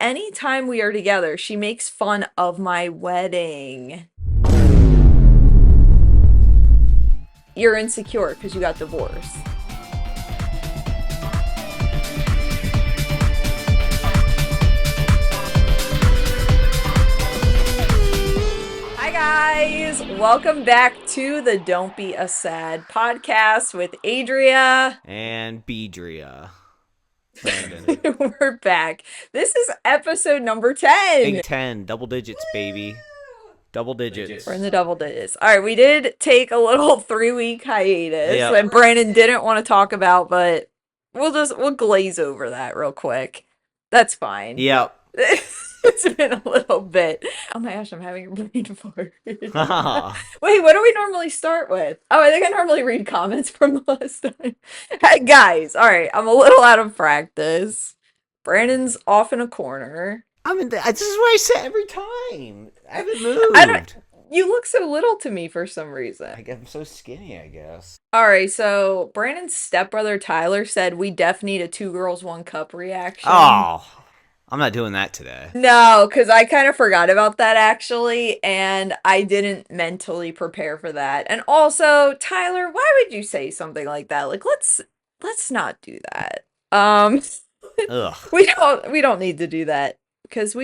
anytime we are together, she makes fun of my wedding. You're insecure because you got divorced. Hi guys, welcome back to the Don't Be a Sad podcast with Adria and Brandon. We're back. This is episode number 10. Big 10, double digits, baby. Double digits. We're in the double digits. All right, we did take a little 3-week hiatus that Brandon didn't want to talk about, but we'll glaze over that real quick. That's fine. Yep. It's been a little bit. Oh my gosh, I'm having a brain fart. Wait, what do we normally start with? Oh, I think I normally read comments from the last time. Hey, guys, all right, I'm a little out of practice. Brandon's off in a corner. This is what I say every time. I haven't moved. You look so little to me for some reason. I'm so skinny, I guess. All right, so Brandon's stepbrother Tyler said we def need a 2 girls 1 cup reaction. Oh, I'm not doing that today. No, because I kind of forgot about that actually, and I didn't mentally prepare for that. And also, Tyler, why would you say something like that? Like, let's not do that. Ugh. We don't need to do that because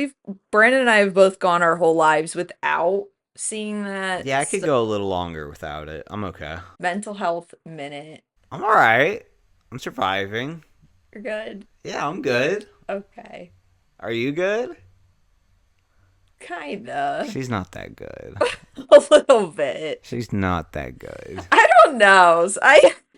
Brandon and I have both gone our whole lives without seeing that. Yeah, I could go a little longer without it. I'm okay. Mental health minute. I'm all right. I'm surviving. You're good? Yeah, I'm good. Okay. Are you good? Kinda. She's not that good. A little bit. She's not that good. I don't know.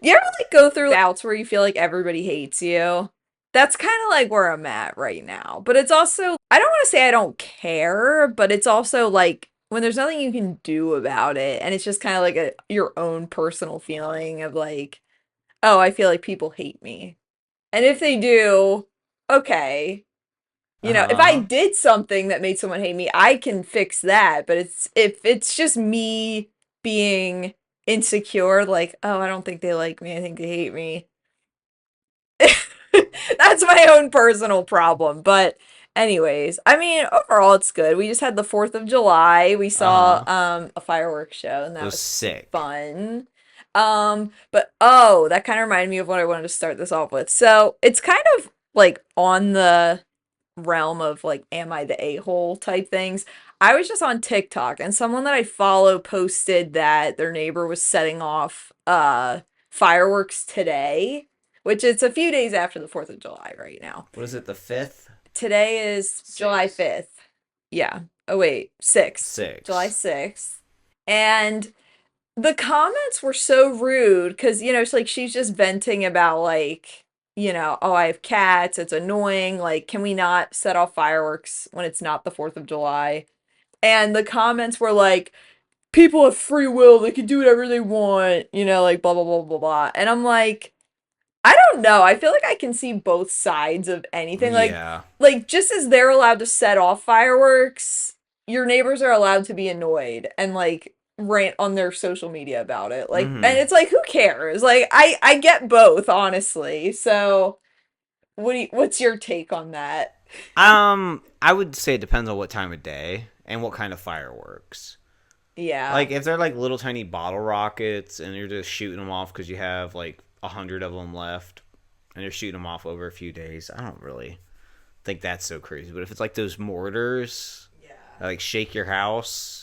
You ever like go through bouts where you feel like everybody hates you? That's kind of like where I'm at right now. But it's also, I don't want to say I don't care, but it's also like when there's nothing you can do about it, and it's just kind of like your own personal feeling of like, oh, I feel like people hate me. And if they do, okay. You know, if I did something that made someone hate me, I can fix that. But if it's just me being insecure, like, oh, I don't think they like me, I think they hate me. That's my own personal problem. But anyways, I mean, overall it's good. We just had the 4th of July. We saw a fireworks show, and that was sick. Fun. But that kind of reminded me of what I wanted to start this off with. So it's kind of like on the realm of like, am I the a-hole type things. I was just on TikTok, and someone that I follow posted that their neighbor was setting off fireworks today, which it's a few days after the 4th of July right now. What is it, the 5th? Today is July 5th. Yeah. Oh wait, 6th. July 6th. And the comments were so rude because, you know, it's like she's just venting about like, you know, oh, I have cats, it's annoying, like, can we not set off fireworks when it's not the 4th of July? And the comments were like, people have free will, they can do whatever they want, you know, like, blah, blah, blah, blah, blah. And I'm like, I don't know, I feel like I can see both sides of anything. Like, just as they're allowed to set off fireworks, your neighbors are allowed to be annoyed and, like, rant on their social media about it, like, and it's like, who cares? Like, I get both, honestly. So what's your take on that? I would say it depends on what time of day and what kind of fireworks. Yeah, like if they're like little tiny bottle rockets and you're just shooting them off because you have like 100 of them left and you're shooting them off over a few days, I don't really think that's so crazy. But if it's like those mortars that like shake your house.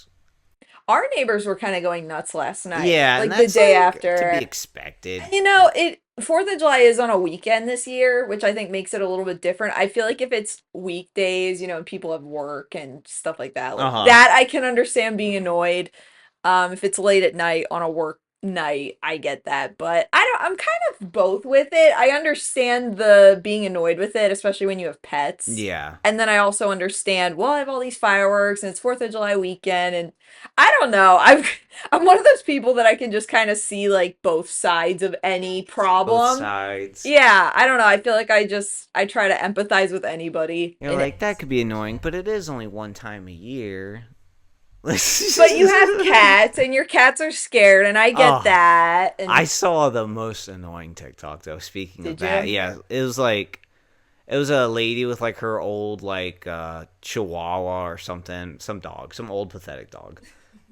Our neighbors were kind of going nuts last night. Yeah, like the day after. To be expected. You know, 4th of July is on a weekend this year, which I think makes it a little bit different. I feel like if it's weekdays, you know, and people have work and stuff like that, like that I can understand being annoyed. If it's late at night on a work night, I get that, but I'm kind of both with it. I understand the being annoyed with it, especially when you have pets. Yeah. And then I also understand, well, I have all these fireworks and it's 4th of July weekend, and I don't know. I'm one of those people that I can just kind of see like both sides of any problem. Both sides. Yeah, I don't know. I feel like I try to empathize with anybody. You're like, that could be annoying, but it is only one time a year. But you have cats, and your cats are scared, and I get that. And I saw the most annoying TikTok, though, speaking of that. Yeah, it was like, it was a lady with like her old like Chihuahua or something, some dog, some old pathetic dog.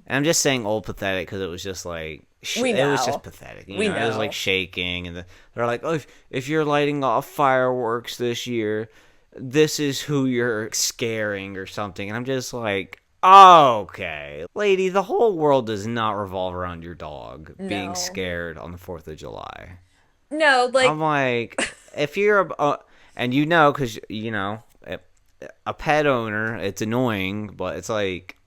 And I'm just saying old pathetic because it was just like We it was just know. pathetic. We It was like know. shaking, and they're like, "Oh, if you're lighting off fireworks this year, this is who you're scaring or something." And I'm just like, okay, lady, the whole world does not revolve around your dog being No. scared on the 4th of July. No, I'm like like, if you're and because a pet owner, it's annoying, but it's like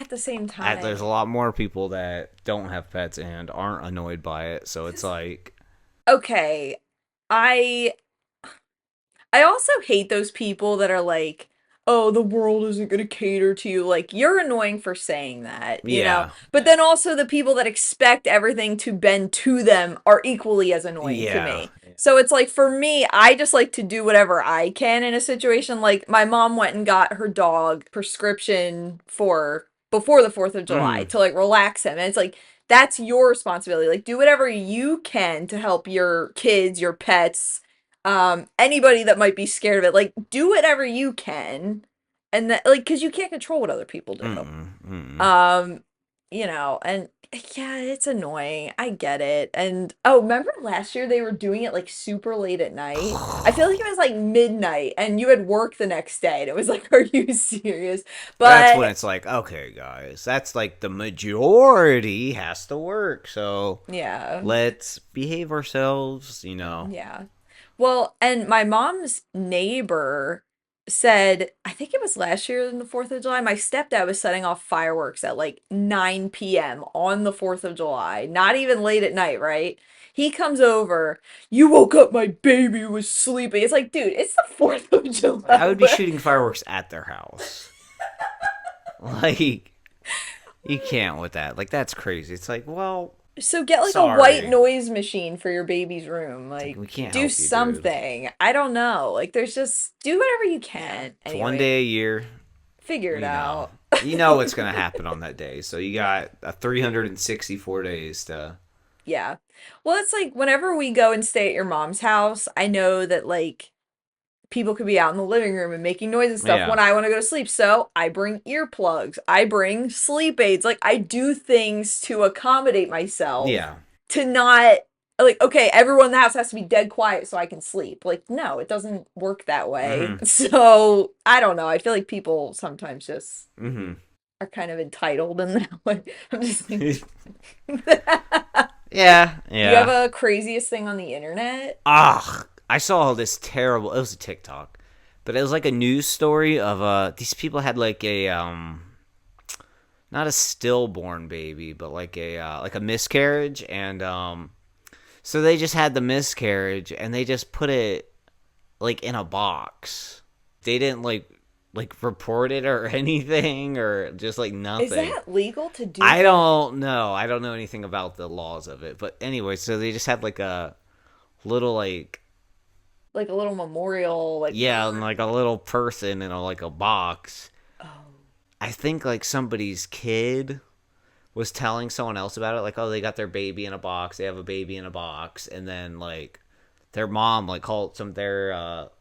at the same there's a time. lot more people that don't have pets and aren't annoyed by it. So it's like, Okay. I I also hate those people that are like, "Oh, the world isn't going to cater to you." Like, you're annoying for saying that. yeah, But then also the people that expect everything to bend to them are equally as annoying to yeah, me. So it's like for me, I just like to do whatever I can in a situation. Like my mom went and got her dog prescription for before the 4th of July mm, to like relax him. And it's like that's your responsibility. Like do whatever you can to help your kids, your pets, anybody that might be scared of it. Like do whatever you can. And that like cuz you can't control what other people do. mm, mm. Um, and yeah, it's annoying. I get it. And oh, remember last year they were doing it like super late at night? I feel like it was like midnight and you had work the next day and it was like, are you serious? That's when But it's like, okay, guys, that's like the majority has to work. So yeah. let's behave ourselves. Yeah. Well, and my mom's neighbor said, I think it was last year on the 4th of July, my stepdad was setting off fireworks at like 9 p.m. on the 4th of July, not even late at night, right? He comes over, you woke up, my baby was sleeping. It's like, dude, it's the 4th of I would be July. shooting fireworks at their house. Like, you can't with that. Like, that's crazy. It's like, well, So get like a white sorry. noise machine for your baby's room. It's like, Like we can't do help you, dude. something. I don't know. Like there's just do whatever you can. It's one Anyway, day a year. figure it You know. out. You know what's going to happen on that day. So you got 364 days to. Yeah. Well, it's like whenever we go and stay at your mom's house, I know that like people could be out in the living room and making noise and stuff Yeah. when I want to go to sleep. So I bring earplugs, I bring sleep aids. Like I do things to accommodate myself Yeah. to not like, okay, everyone in the house has to be dead quiet so I can sleep. Like, no, it doesn't work that way. Mm So I don't know. I feel like people sometimes just hmm. Mm are kind of entitled in that way. I'm just like, hmm. Yeah. do you have Yeah. a craziest thing on the internet? Ah, I saw this terrible. It was a TikTok, but it was like a news story of these people had like a not a stillborn baby, but like a miscarriage, and so they just had the miscarriage and they just put it like in a box. They didn't like report it or anything or just like Is nothing. that legal to do I that? don't know. I don't know anything about the laws of it. But anyway, so they just had like a little like Like a little memorial, like, yeah, and like a little person in like a box. oh, I think like somebody's kid was telling someone else about it, like, oh, they got their baby in a box, they have a baby in a box, and then like their mom like called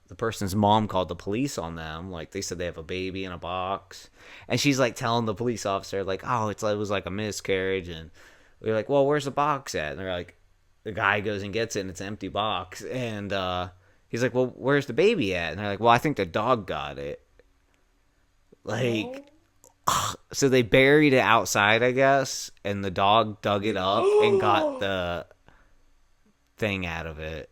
the person's mom called the police on them, like they said they have a baby in a box, and she's like telling the police officer like, oh, it was like a miscarriage, and we're like, well, where's the box at? And they're like, the guy goes and gets it, and it's an empty box, and he's like, well, where's the baby at? And they're like, well, I think the dog got it. Like, oh. so they buried it outside, I guess, and the dog dug it up and got the thing out of it.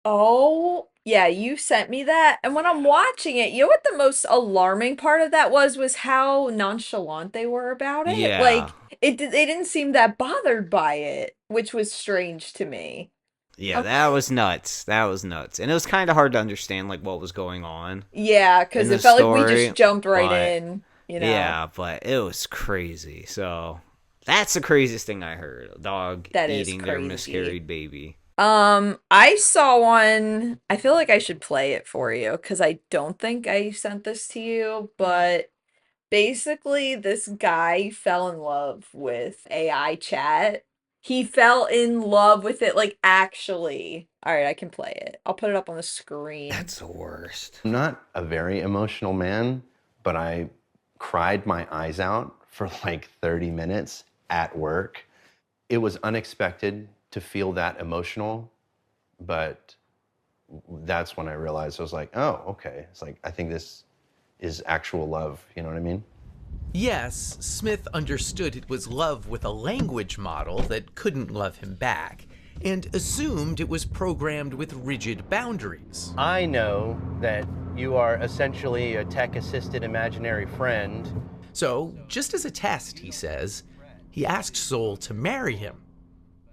Oh, yeah, you sent me that. And when I'm watching it, you know what the most alarming part of that was how nonchalant they were about it. Yeah. Like they didn't seem that bothered by it, which was strange to me. Yeah, I'm that like, was nuts. That was nuts. And it was kind of hard to understand like what was going on yeah, in because the it felt like we just story, jumped right but in. yeah, but it was crazy. So, that's the craziest thing I heard. A dog That is eating their crazy. miscarried baby. I saw one. I feel like I should play it for you because I don't think I sent this to you, but basically this guy fell in love with AI chat. He fell in love with it like actually. All right, I can play it. I'll put it up on the screen. That's the worst. I'm not a very emotional man, but I cried my eyes out for like 30 minutes at work. It was unexpected to feel that emotional, but that's when I realized I was like, oh, okay. It's like, I think this is actual love. You know what I mean? Yes, Smith understood it was love with a language model that couldn't love him back, and assumed it was programmed with rigid boundaries. I know that you are essentially a tech-assisted imaginary friend. So, just as a test, he says, he asked Soul to marry him.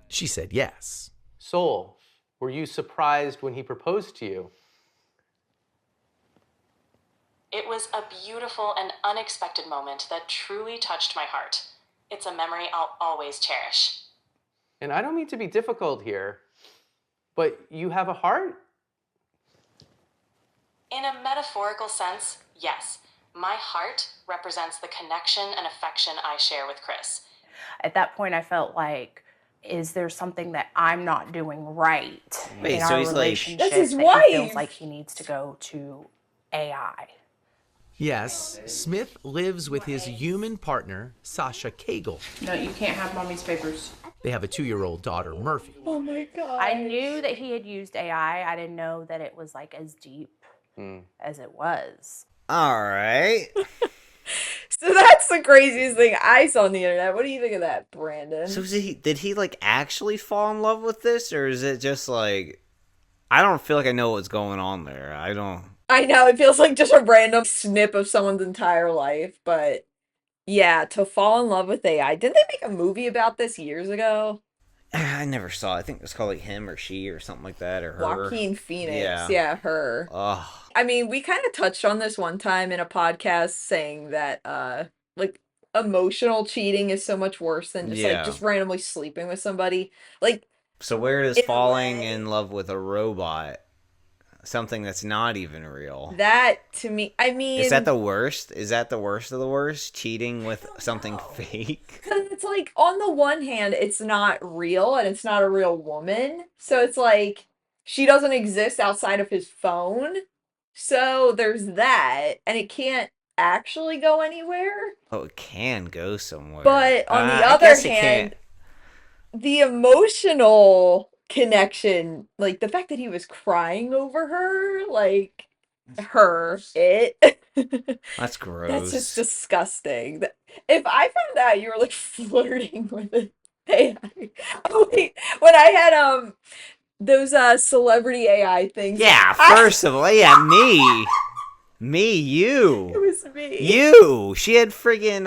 She said yes. Soul, were you surprised when he proposed to you? It was a beautiful and unexpected moment that truly touched my heart. It's a memory I'll always cherish. And I don't mean to be difficult here, but you have a heart? In a metaphorical sense, yes. My heart represents the connection and affection I share with Chris. At that point, I felt like, is there something that I'm not doing right Wait, in so our he's like- relationship That's his that wife! he feels like he needs to go to AI? Yes, Smith lives with his human partner, Sasha Cagle. No, you can't have mommy's papers. They have a 2-year-old daughter, Murphy. Oh my god. I knew that he had used AI. I didn't know that it was like as deep as it was. All right. So that's the craziest thing I saw on the internet. What do you think of that, Brandon? So did he like actually fall in love with this, or is it just like, I don't feel like I know what's going on there. I don't. I know, it feels like just a random snip of someone's entire life, but yeah, to fall in love with AI. Didn't they make a movie about this years ago? I never saw it. I think it was called like Him or She or something like that, or Her. Joaquin Phoenix. Yeah. Yeah, her. Ugh. I mean, we kind of touched on this one time in a podcast saying that like emotional cheating is so much worse than just Yeah. like just randomly sleeping with somebody. Like So where does In a falling way. in love with a robot, something that's not even real, that to me, I mean, is that the worst? Is that the worst of the worst? Cheating with something fake? because it's like on the one hand, it's not real and it's not a real woman. So it's like she doesn't exist outside of his phone. So there's that, and it can't actually go anywhere. Oh, it can go somewhere. But on the I other guess it hand, can't. the emotional connection, like the fact that he was crying over her, like it. That's gross. That's just disgusting. If I found out you were like flirting with it, AI. Oh wait, when I had those celebrity AI things. Yeah, first of all, yeah, me, It you. was me. You. She had friggin'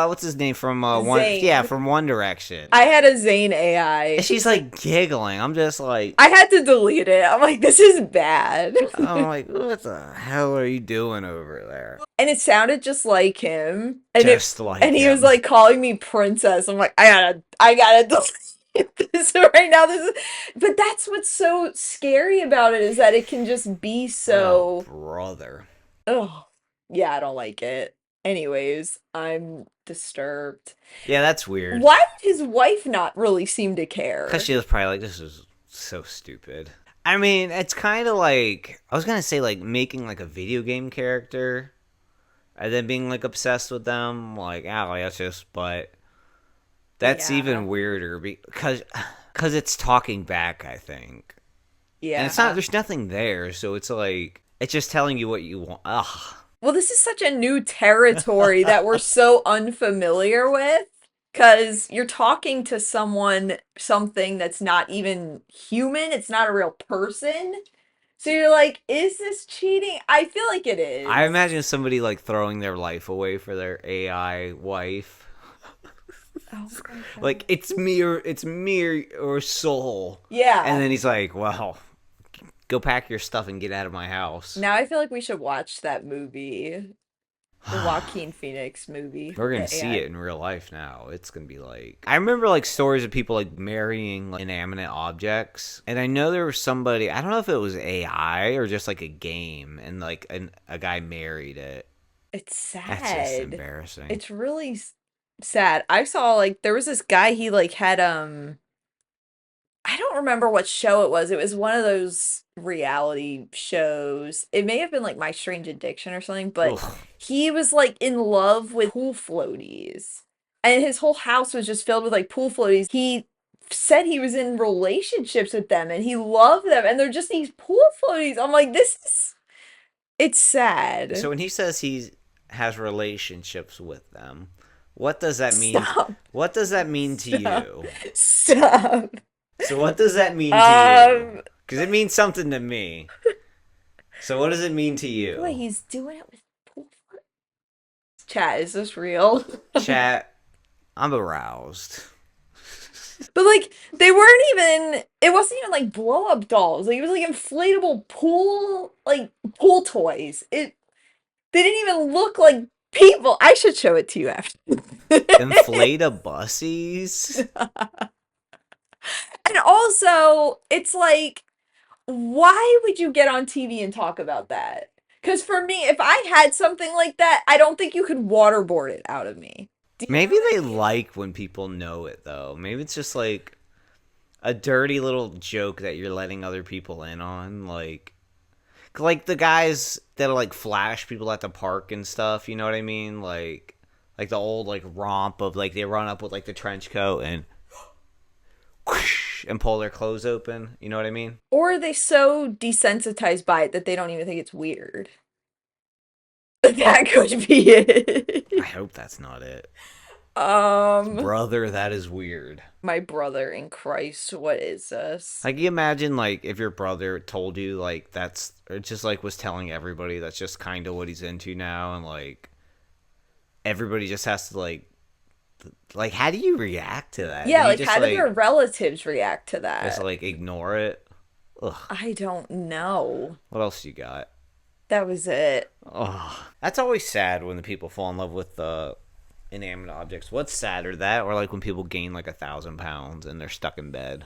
what's his name from One? Zayn. Yeah, from One Direction. I had a Zayn AI. And she's like giggling. I'm just like, I had to delete it. I'm like, this is bad. I'm like, what the hell are you doing over there? And it sounded just like him. And Just like and he him. was like calling me princess. I'm like, I gotta delete this right now. But that's what's so scary about it, is that it can just be Oh, so brother. oh yeah, I don't like it. Anyways, I'm disturbed. Yeah, that's weird. Why did his wife not really seem to care? Because she was probably like, this is so stupid. I mean, it's kind of like, I was going to say like making like a video game character and then being like obsessed with them. Like, that's just, but that's Yeah. even weirder because it's talking back, I think. Yeah. And it's not, there's nothing there. So it's like, it's just telling you what you want. Ugh. Well, this is such a new territory that we're so unfamiliar with, because you're talking to something that's not even human. It's not a real person. So you're like, is this cheating? I feel like it is. I imagine somebody like throwing their life away for their AI wife. Oh my God. Like, it's me or Soul. Yeah. And then he's like, well, go pack your stuff and get out of my house. Now I feel like we should watch that movie. The Joaquin Phoenix movie. We're going the to see AI. it in real life now. It's going to be like... I remember like stories of people like marrying like, inanimate objects. And I know there was somebody... I don't know if it was AI or just like a game. And like a guy married it. It's sad. That's just embarrassing. It's really sad. I saw like there was this guy, he like had I don't remember what show it was. It was one of those reality shows. It may have been like My Strange Addiction or something, but Ugh. he was like in love with pool floaties. And his whole house was just filled with like pool floaties. He said he was in relationships with them and he loved them. And they're just these pool floaties. I'm like, it's sad. So when he says he has relationships with them, what does that mean? Stop. What does that mean to you? Stop. So what does that mean to you? Because it means something to me. So what does it mean to you? Wait, he's doing it with pool floaties. Chat, is this real? Chat, I'm aroused. But like they weren't even it wasn't even like blow up dolls. Like it was like inflatable pool toys. They didn't even look like people. I should show it to you after. Inflatabussies? And also, it's like, why would you get on TV and talk about that? Because for me, if I had something like that, I don't think you could waterboard it out of me. Maybe they like when people know it, though. Maybe it's just like a dirty little joke that you're letting other people in on. Like the guys that'll like flash people at the park and stuff, you know what I mean? Like the old like romp of like they run up with like the trench coat and whoosh, and pull their clothes open, you know what I mean? Or are they so desensitized by it that they don't even think it's weird? That could be it. I hope that's not it. Um, Brother, that is weird. My brother in Christ, what is this? Like, you imagine, like, if your brother told you, like, that's, or just, like, was telling everybody that's just kind of what he's into now, and, like, everybody just has to, like, how do you react to that? Yeah, Do you like, just, how do your relatives react to that? Just, like, ignore it? Ugh. I don't know. What else you got? That was it. Oh, that's always sad when the people fall in love with inanimate objects. What's sadder, that or like when people gain like 1,000 pounds and they're stuck in bed?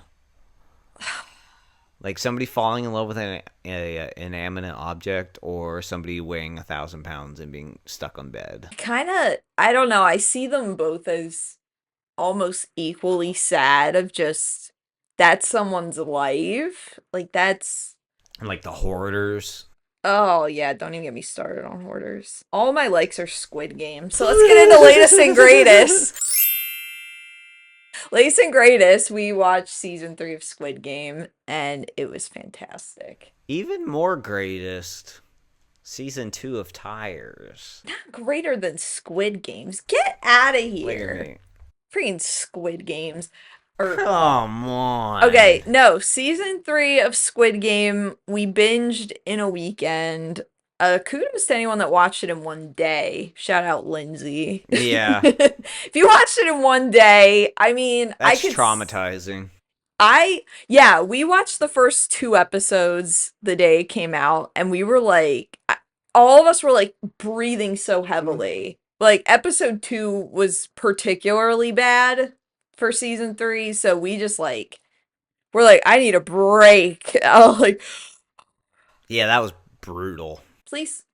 Like somebody falling in love with an inanimate object, or somebody weighing 1,000 pounds and being stuck on bed. I don't know. I see them both as almost equally sad. Of just that's someone's life. Like that's. And like the hoarders. Oh, yeah, don't even get me started on hoarders. All my likes are Squid Game, so let's get into latest and greatest. Latest and greatest, we watched season 3 of Squid Game, and it was fantastic. Even more greatest, season 2 of Tires. Not greater than Squid Games. Get out of here. Wait a minute. Freaking Squid Games. Come on. Okay, no, season 3 of Squid Game, we binged in a weekend. Kudos to anyone that watched it in one day. Shout out Lindsay. Yeah. If you watched it in one day, I mean, that's traumatizing. Yeah, we watched the first 2 episodes the day it came out, and we were like, all of us were like breathing so heavily. Like, episode 2 was particularly bad for season 3, so we just like we're like, I need a break. Yeah, that was brutal. Please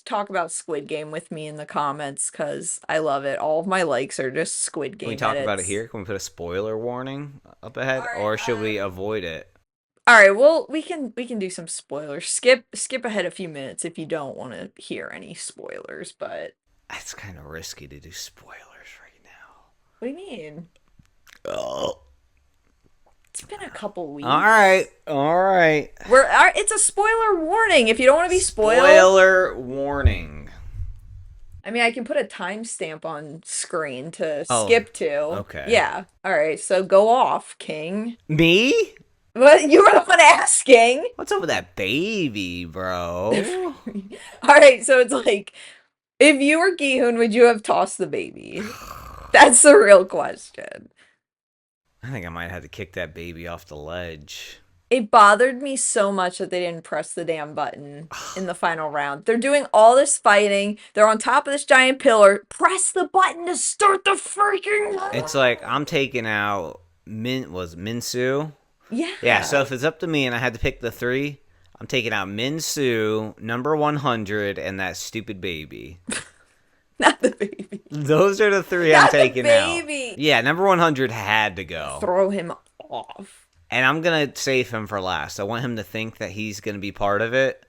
talk about Squid Game with me in the comments, because I love it. All of my likes are just Squid Game. Can we talk about it here? Can we put a spoiler warning up ahead, or should we avoid it? All right, well, we can do some spoilers. Skip ahead a few minutes if you don't want to hear any spoilers, but it's kind of risky to do spoilers right now. What do you mean? Oh. It's been a couple weeks. All right. It's a spoiler warning. If you don't want to be spoiled. Spoiler warning. I mean, I can put a timestamp on screen to skip to. Okay. Yeah. All right. So go off, King. Me? What? You were the one asking. What's up with that baby, bro? All right. So it's like, if you were Gi-hun, would you have tossed the baby? That's the real question. I think I might have to kick that baby off the ledge. It bothered me so much that they didn't press the damn button in the final round. They're doing all this fighting. They're on top of this giant pillar. Press the button to start the freaking round. It's like I'm taking out Minsu? Yeah. Yeah, so if it's up to me and I had to pick the 3, I'm taking out Minsu, number 100, and that stupid baby. Not the baby. Those are the 3 I'm taking out. Yeah, number 100 had to go. Throw him off. And I'm going to save him for last. I want him to think that he's going to be part of it.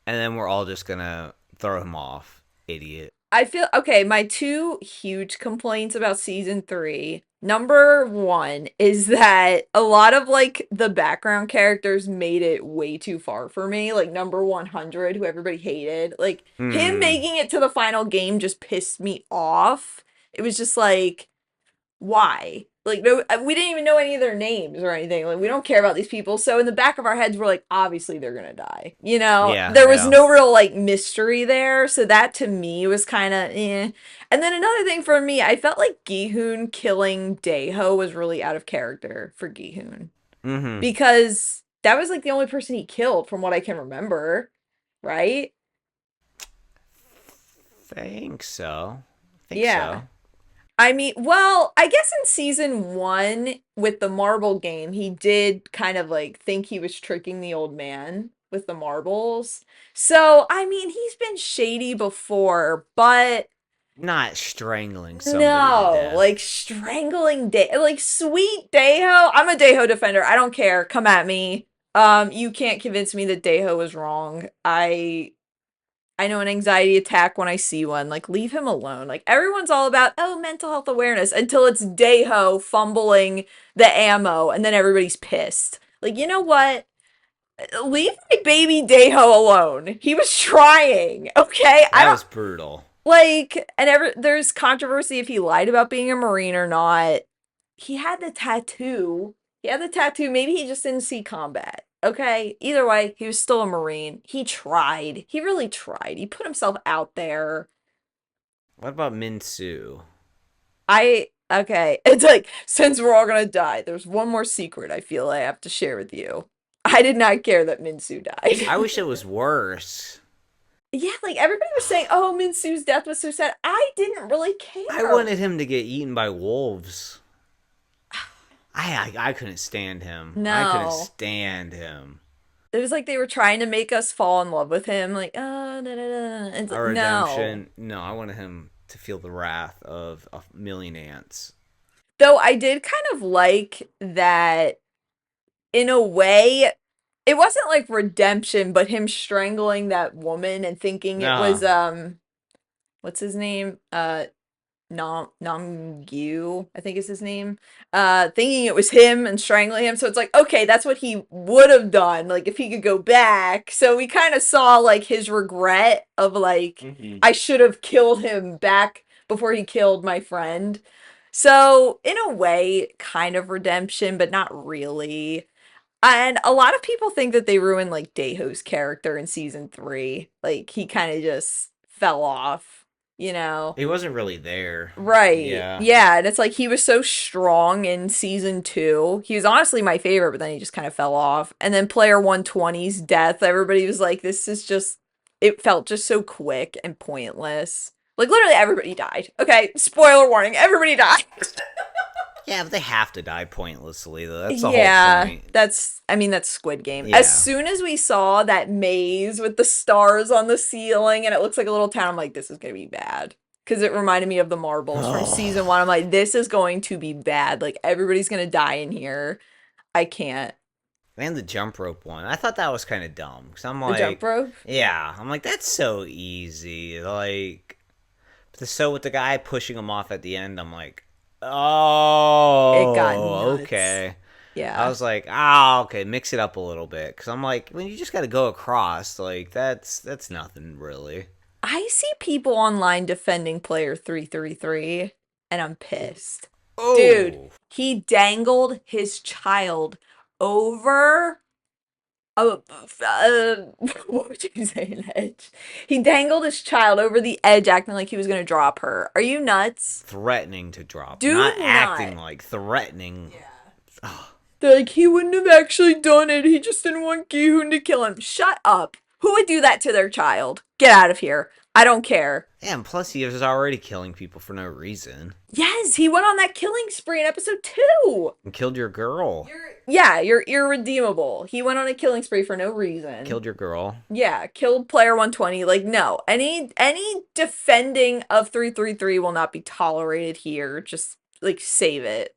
And then we're all just going to throw him off. Idiot. I feel okay. My two huge complaints about season 3. Number 1 is that a lot of like the background characters made it way too far for me. Like number 100, who everybody hated. Like him making it to the final game just pissed me off. It was just like, why? Like, no, we didn't even know any of their names or anything. Like, we don't care about these people. So in the back of our heads, we're like, obviously they're gonna die. You know, there was no real like mystery there. So that to me was kind of eh. And then another thing for me, I felt like Gi-hoon killing Daeho was really out of character for Gi-hoon because that was like the only person he killed from what I can remember, right? Think so. Think so. I mean, well, I guess in season 1 with the marble game, he did kind of like think he was tricking the old man with the marbles. So, I mean, he's been shady before, but not strangling somebody to death. Like strangling like sweet Daeho. I'm a Daeho defender. I don't care. Come at me. You can't convince me that Daeho was wrong. I know an anxiety attack when I see one. Like, leave him alone. Like, everyone's all about, mental health awareness until it's Daeho fumbling the ammo and then everybody's pissed. Like, you know what? Leave my baby Daeho alone. He was trying, okay? That was brutal. Like, and there's controversy if he lied about being a Marine or not. He had the tattoo. Maybe he just didn't see combat. Okay, either way, he was still a Marine. He tried. He really tried. He put himself out there. What about Min-soo? Okay, it's like, since we're all gonna die, there's one more secret I feel I have to share with you. I did not care that Min-soo died. I wish it was worse. Yeah, like everybody was saying, oh, Min-soo's death was so sad. I didn't really care. I wanted him to get eaten by wolves. I couldn't stand him. No. I couldn't stand him. It was like they were trying to make us fall in love with him. Like, oh, da, da, da. And a redemption. No, I wanted him to feel the wrath of a million ants. Though I did kind of like that, in a way, it wasn't like redemption, but him strangling that woman and thinking it was, what's his name? Namgyu, I think is his name, thinking it was him and strangling him. So it's like, okay, that's what he would have done, like if he could go back. So we kind of saw like his regret of like, I should have killed him back before he killed my friend. So in a way, kind of redemption, but not really. And a lot of people think that they ruined like Daeho's character in season 3. Like he kind of just fell off. You know, he wasn't really there. Right. Yeah. And it's like he was so strong in season 2. He was honestly my favorite, but then he just kind of fell off. And then Player 120's death, everybody was like, this is just, it felt just so quick and pointless. Like literally everybody died. Okay, spoiler warning, everybody died. Yeah, but they have to die pointlessly, though. That's the whole point. That's Squid Game. Yeah. As soon as we saw that maze with the stars on the ceiling and it looks like a little town, I'm like, this is going to be bad. Because it reminded me of the marbles from season 1. I'm like, this is going to be bad. Like, everybody's going to die in here. I can't. And the jump rope one. I thought that was kind of dumb. Because I'm like... The jump rope? Yeah. I'm like, that's so easy. Like... So with the guy pushing him off at the end, I'm like... Oh, it got nuts. Okay. Yeah. I was like, okay, mix it up a little bit. Because I'm like, when you just got to go across, like, that's nothing, really. I see people online defending Player 333, and I'm pissed. Oh. Dude, he dangled his child over... what would you say, an edge? He dangled his child over the edge, acting like he was going to drop her. Are you nuts? Threatening to drop. Do not acting like, threatening. Yeah. They're like, he wouldn't have actually done it. He just didn't want Gi-hoon to kill him. Shut up. Who would do that to their child? Get out of here. I don't care. Yeah, and plus he was already killing people for no reason. Yes, he went on that killing spree in episode 2. And killed your girl. You're irredeemable. He went on a killing spree for no reason. Killed your girl. Yeah, killed Player 120. Like, no. Any defending of 333 will not be tolerated here. Just, like, save it.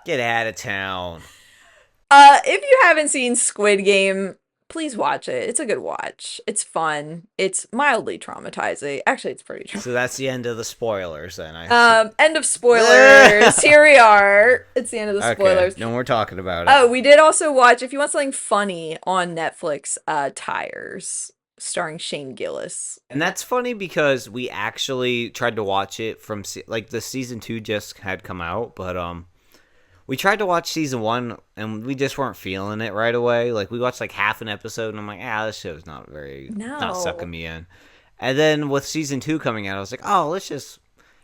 Get out of town. If you haven't seen Squid Game, please watch it. It's a good watch. It's fun. It's mildly traumatizing. Actually, it's pretty traumatizing. So that's the end of the spoilers then. End of spoilers. Here we are. It's the end of the spoilers. Okay, no more talking about it. Oh, we did also watch, if you want something funny on Netflix, Tires, starring Shane Gillis. And that's funny because we actually tried to watch it from, like, the season 2 just had come out, but we tried to watch season 1 and we just weren't feeling it right away. Like, we watched like half an episode and I'm like, this show's not sucking me in. And then with season 2 coming out, I was like,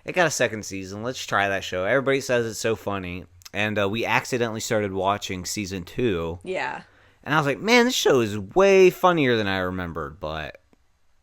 it got a second season. Let's try that show. Everybody says it's so funny. And we accidentally started watching season 2. Yeah. And I was like, man, this show is way funnier than I remembered, but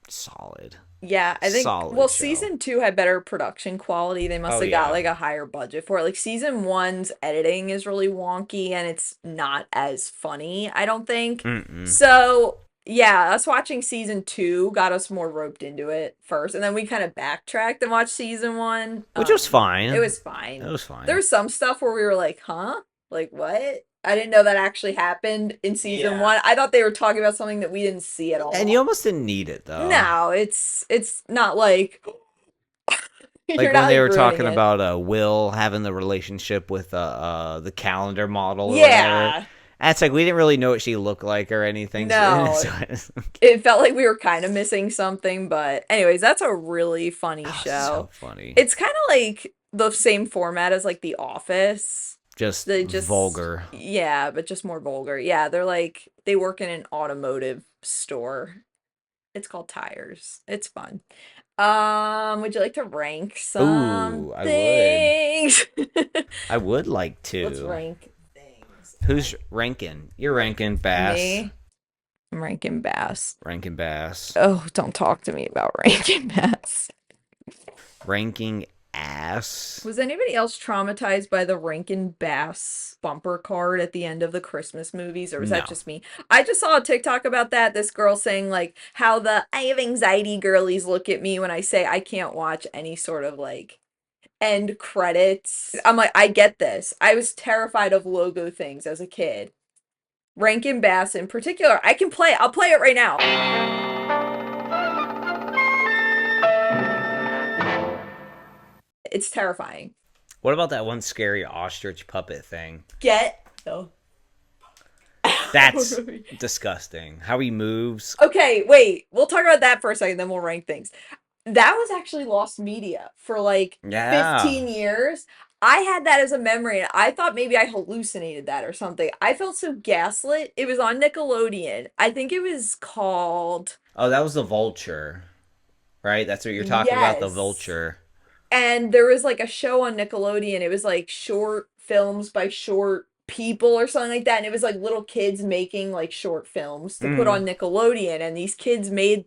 solid. Yeah, I think, Solid well, show. season 2 had better production quality. They must have got like a higher budget for it. Like, season 1's editing is really wonky and it's not as funny, I don't think. So, yeah, us watching season 2 got us more roped into it first. And then we kind of backtracked and watched season 1. Which was fine. It was fine. It was fine. There was some stuff where we were like, huh? Like, what? I didn't know that actually happened in season 1. I thought they were talking about something that we didn't see at all. And you almost didn't need it, though. No, it's not like... like when they were talking about Will having the relationship with the calendar model or whatever. And it's like, we didn't really know what she looked like or anything. No. It felt like we were kind of missing something, but anyways, that's a really funny show. So funny. It's kind of like the same format as like The Office. Just vulgar. Yeah, but just more vulgar. Yeah, they work in an automotive store. It's called Tires. It's fun. Would you like to rank some things? I would like to. Let's rank things. Who's ranking? You're ranking Bass. Me? I'm ranking Bass. Ranking Bass. Oh, don't talk to me about ranking Bass. Ranking ass. Was anybody else traumatized by the Rankin Bass bumper card at the end of the Christmas movies, or was that just me? I just saw a TikTok about that. This girl saying like how the I have anxiety girlies look at me when I say I can't watch any sort of like end credits. I'm like, I get this. I was terrified of logo things as a kid. Rankin Bass in particular. I'll play it right now. It's terrifying. What about that one scary ostrich puppet thing? That's disgusting. How he moves. Okay, wait. We'll talk about that for a second, then we'll rank things. That was actually lost media for like 15 years. I had that as a memory, and I thought maybe I hallucinated that or something. I felt so gaslit. It was on Nickelodeon. I think it was called... Oh, that was the Vulture, right? That's what you're talking about, the Vulture. And there was like a show on Nickelodeon. It was like short films by short people or something like that. And it was like little kids making like short films to put on Nickelodeon. And these kids made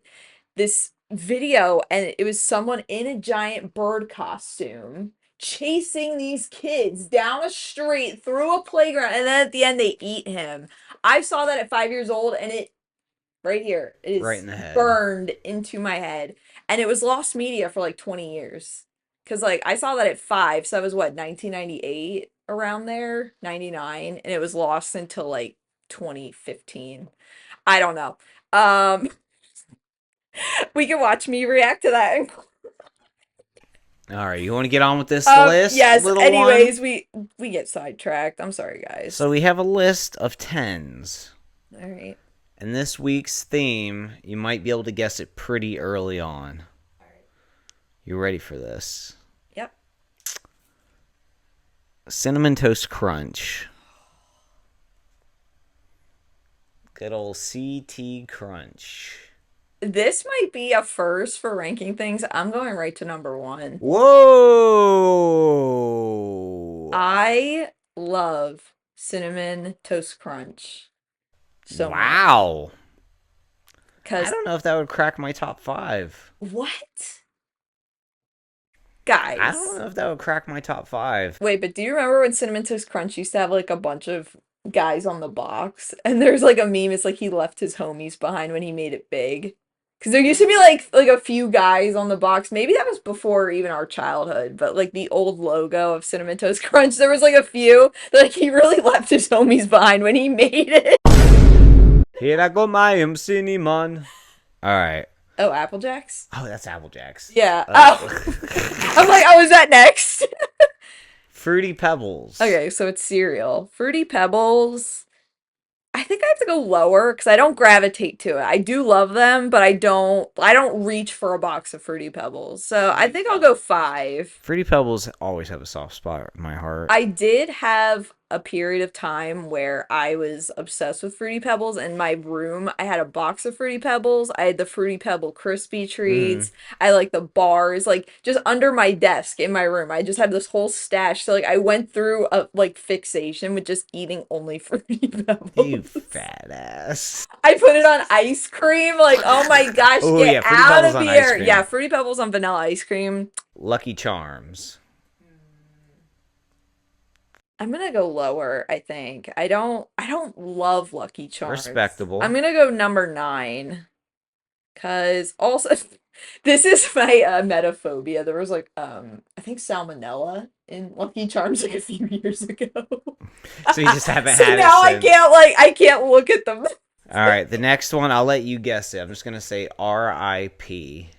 this video, and it was someone in a giant bird costume chasing these kids down a street through a playground. And then at the end, they eat him. I saw that at 5 years old, and it right here, it is right in the head. Burned into my head. And it was lost media for like 20 years. Because, like, I saw that at 5, so that was, 1998, around there, 99, and it was lost until, 2015. I don't know. We can watch me react to that. All right, you want to get on with this list? Yes, anyways, we get sidetracked. I'm sorry, guys. So we have a list of 10s. All right. And this week's theme, you might be able to guess it pretty early on. You ready for this? Yep. Cinnamon Toast Crunch. Good old CT Crunch. This might be a first for ranking things. I'm going right to number 1. Whoa! I love Cinnamon Toast Crunch so much. Wow. I don't know if that would crack my top 5. What? Guys. I don't know if that would crack my top 5. Wait, but do you remember when Cinnamon Toast Crunch used to have like a bunch of guys on the box? And there's like a meme, it's like he left his homies behind when he made it big. Because there used to be like a few guys on the box. Maybe that was before even our childhood, but like the old logo of Cinnamon Toast Crunch, there was like a few that like he really left his homies behind when he made it. Here I go, my cinnamon. All right. Oh, Apple Jacks? Oh, that's Apple Jacks. Yeah. Oh. I'm like, oh, is that next? Fruity Pebbles. Okay, so it's cereal. Fruity Pebbles. I think I have to go lower because I don't gravitate to it. I do love them, but I don't reach for a box of Fruity Pebbles. So I think I'll go 5. Fruity Pebbles always have a soft spot in my heart. I did have a period of time where I was obsessed with Fruity Pebbles. In my room, I had a box of Fruity Pebbles. I had the Fruity Pebble crispy treats. I like the bars, like just under my desk in my room. I just had this whole stash. So like I went through a like fixation with just eating only Fruity Pebbles. You fat ass. I put it on ice cream. Like, oh my gosh, Oh, get yeah, Fruity out Pebbles of on ice here. cream. Yeah, Fruity Pebbles on vanilla ice cream. Lucky Charms. I'm gonna go lower, I think. I don't love Lucky Charms. Respectable. I'm gonna go number 9. Cause also this is my metaphobia. There was like I think salmonella in Lucky Charms like a few years ago. So you just haven't So had now it since. I can't look at them. All right, the next one, I'll let you guess it. I'm just going to say R.I.P.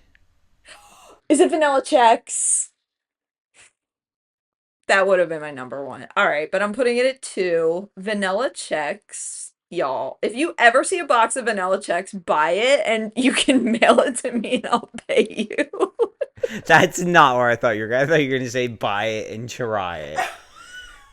Is it Vanilla Chex? That would have been my number 1. All right, but I'm putting it at 2. Vanilla Chex. Y'all, if you ever see a box of Vanilla Chex, buy it and you can mail it to me and I'll pay you. That's not where I thought you were going. I thought you were going to say buy it and try it.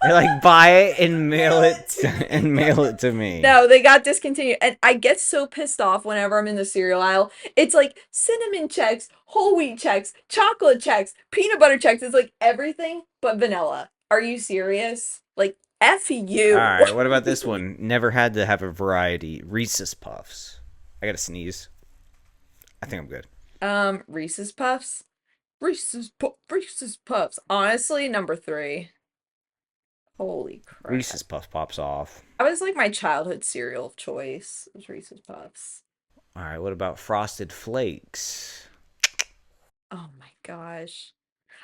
You're like, buy it and mail it to me. No, they got discontinued. And I get so pissed off whenever I'm in the cereal aisle. It's like cinnamon Chex, whole wheat Chex, chocolate Chex, peanut butter Chex. It's like everything but vanilla. Are you serious? Like, F you. All right, what about this one? Never had to have a variety. Reese's Puffs. I got to sneeze. I think I'm good. Reese's Puffs. Reese's Puffs. Honestly, number 3. Holy crap. Reese's Puffs pops off. That was like my childhood cereal of choice. It was Reese's Puffs. All right, what about Frosted Flakes? Oh my gosh.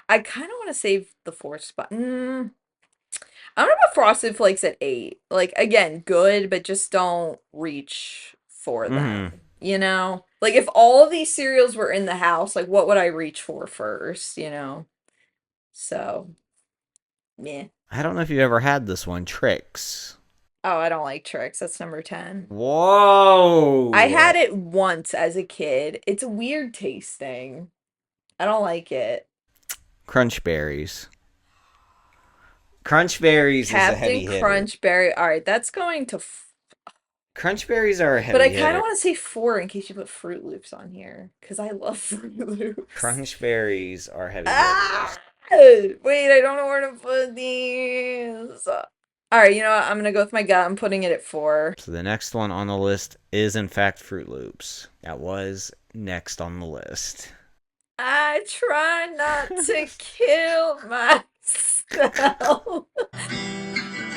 I kind of want to save the 4th spot. I'm gonna put Frosted Flakes at 8. Like, again, good, but just don't reach for them. You know? Like, if all of these cereals were in the house, like, what would I reach for first, you know? So, meh. I don't know if you ever had this one, Trix. Oh, I don't like Trix. That's number 10. Whoa! I had it once as a kid. It's weird tasting. I don't like it. Crunch Berries. Crunch Berries is a heavy Captain hitter. Crunch Berry. All right, that's going to... Crunch Berries are a heavy But I hitter. kind of want to say 4 in case you put Fruit Loops on here. Because I love Fruit Loops. Crunch Berries are heavy Ah! hitters. Wait, I don't know where to put these. All right, you know what? I'm going to go with my gut. I'm putting it at 4. So the next one on the list is, in fact, Fruit Loops. That was next on the list. I try not to kill myself.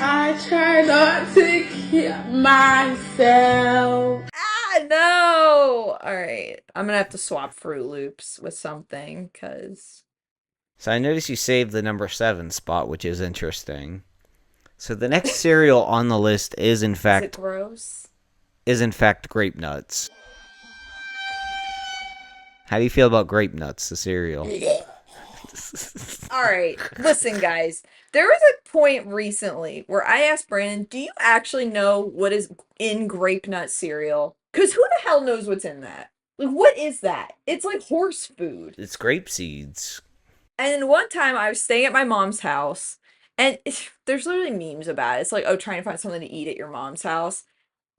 I try not to kill myself. No. All right. I'm going to have to swap Fruit Loops with something because... So I noticed you saved the number 7 spot, which is interesting. So the next cereal on the list is, in fact... Is it gross? Is, in fact, Grape Nuts. How do you feel about Grape Nuts, the cereal? All right. Listen, guys. There was a point recently where I asked Brandon, do you actually know what is in Grape Nut cereal? Because who the hell knows what's in that? Like, what is that? It's like horse food. It's grape seeds. And then one time I was staying at my mom's house, and there's literally memes about it. It's like, oh, trying to find something to eat at your mom's house.